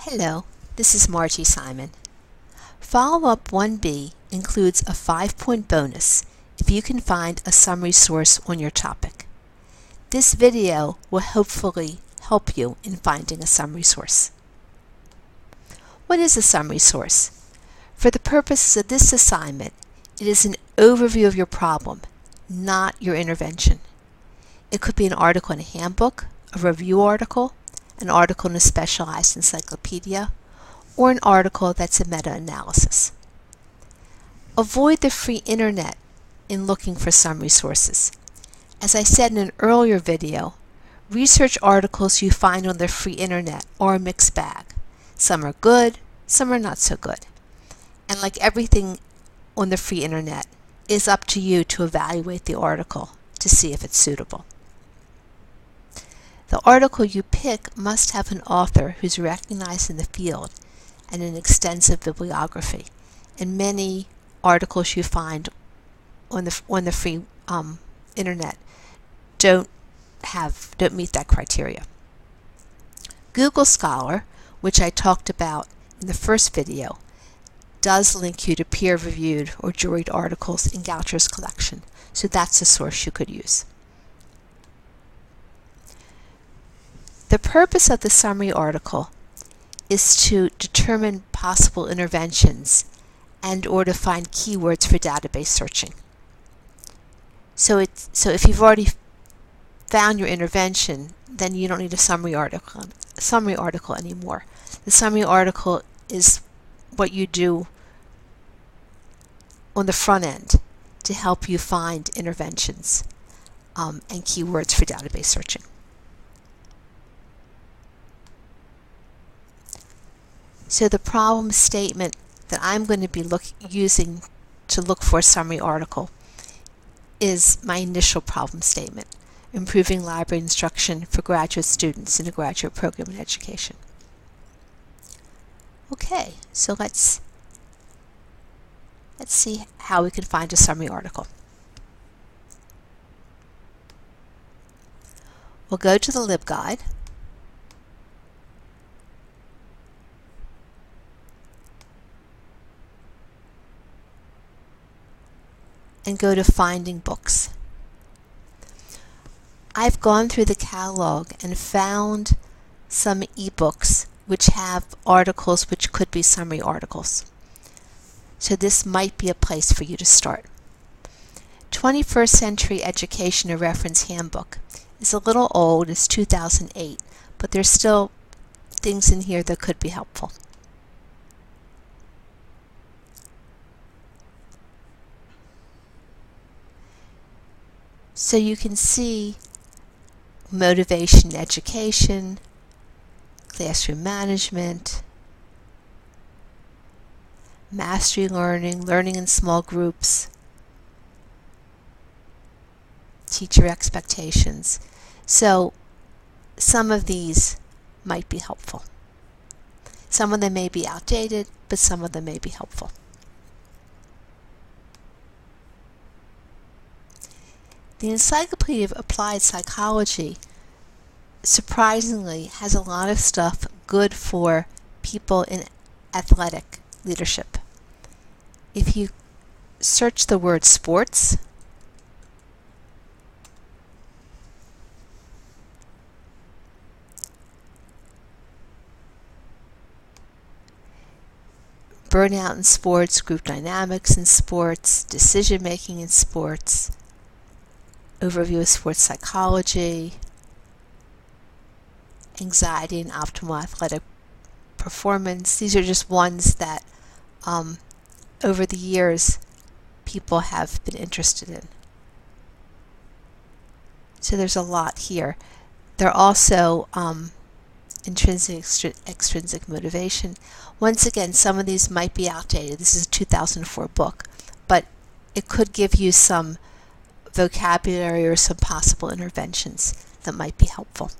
Hello, this is Margie Simon. Follow-up 1B includes a 5-point bonus if you can find a summary source on your topic. This video will hopefully help you in finding a summary source. What is a summary source? For the purposes of this assignment, it is an overview of your problem, not your intervention. It could be an article in a handbook, a review article, an article in a specialized encyclopedia, or an article that's a meta-analysis. Avoid the free internet in looking for summary sources. As I said in an earlier video, research articles you find on the free internet are a mixed bag. Some are good, some are not so good. And like everything on the free internet, it is up to you to evaluate the article to see if it's suitable. The article you pick must have an author who's recognized in the field and an extensive bibliography. And many articles you find on the free internet don't meet that criteria. Google Scholar, which I talked about in the first video, does link you to peer-reviewed or juried articles in Goucher's collection, so that's a source you could use. The purpose of the summary article is to determine possible interventions and or to find keywords for database searching. So if you've already found your intervention, then you don't need a summary article anymore. The summary article is what you do on the front end to help you find interventions and keywords for database searching. So the problem statement that I'm going to be using to look for a summary article is my initial problem statement: improving library instruction for graduate students in a graduate program in education. Okay, so let's see how we can find a summary article. We'll go to the LibGuide. And go to Finding Books. I've gone through the catalog and found some ebooks which have articles which could be summary articles. So this might be a place for you to start. 21st Century Education, a Reference Handbook, is a little old. It's 2008, but there's still things in here that could be helpful. So you can see motivation, education, classroom management, mastery learning, learning in small groups, teacher expectations. So some of these might be helpful. Some of them may be outdated, but some of them may be helpful. The Encyclopedia of Applied Psychology, surprisingly, has a lot of stuff good for people in athletic leadership. If you search the word sports, burnout in sports, group dynamics in sports, decision-making in sports, overview of sports psychology, anxiety and optimal athletic performance. These are just ones that over the years people have been interested in. So there's a lot here. There are also intrinsic, extrinsic motivation. Once again, some of these might be outdated. This is a 2004 book, but it could give you some vocabulary or some possible interventions that might be helpful.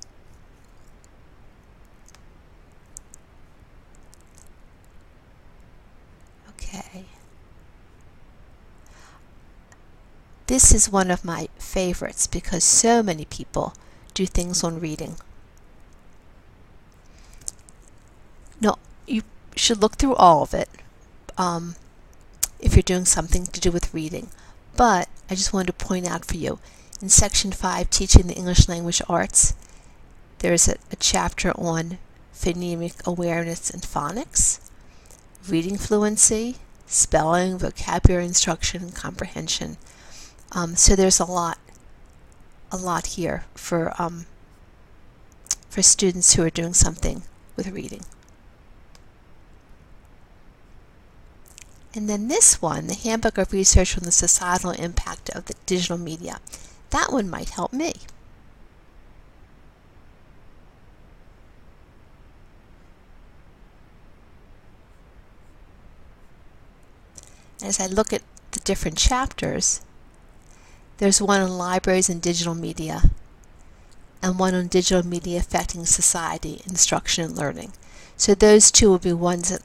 Okay. This is one of my favorites because so many people do things on reading. Now, you should look through all of it if you're doing something to do with reading. But I just wanted to point out for you, in Section 5, Teaching the English Language Arts, there's a chapter on phonemic awareness and phonics, reading fluency, spelling, vocabulary instruction, and comprehension. So there's a lot here for students who are doing something with reading. And then this one, the Handbook of Research on the Societal Impact of the Digital Media. That one might help me. As I look at the different chapters, there's one on libraries and digital media, and one on digital media affecting society, instruction, and learning. So those two will be ones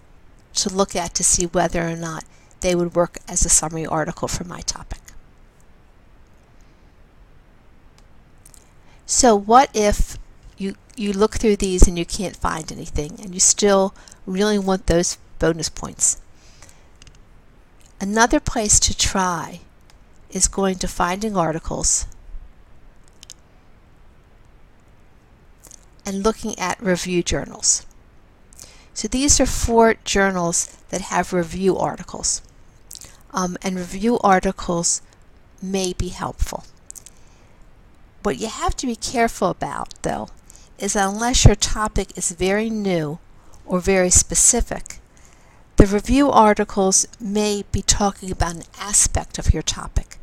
to look at to see whether or not they would work as a summary article for my topic. So what if you look through these and you can't find anything and you still really want those bonus points? Another place to try is going to Finding Articles and looking at review journals. So these are 4 journals that have review articles. And review articles may be helpful. What you have to be careful about, though, is unless your topic is very new or very specific, the review articles may be talking about an aspect of your topic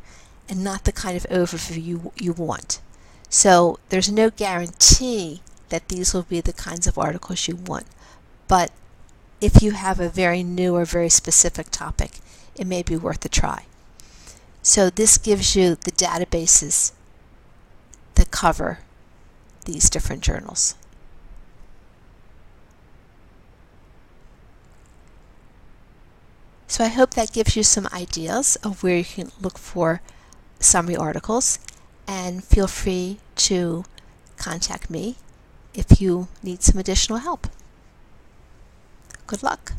and not the kind of overview you want. So there's no guarantee that these will be the kinds of articles you want. But if you have a very new or very specific topic, it may be worth a try. So this gives you the databases that cover these different journals. So I hope that gives you some ideas of where you can look for summary articles, and feel free to contact me if you need some additional help. Good luck.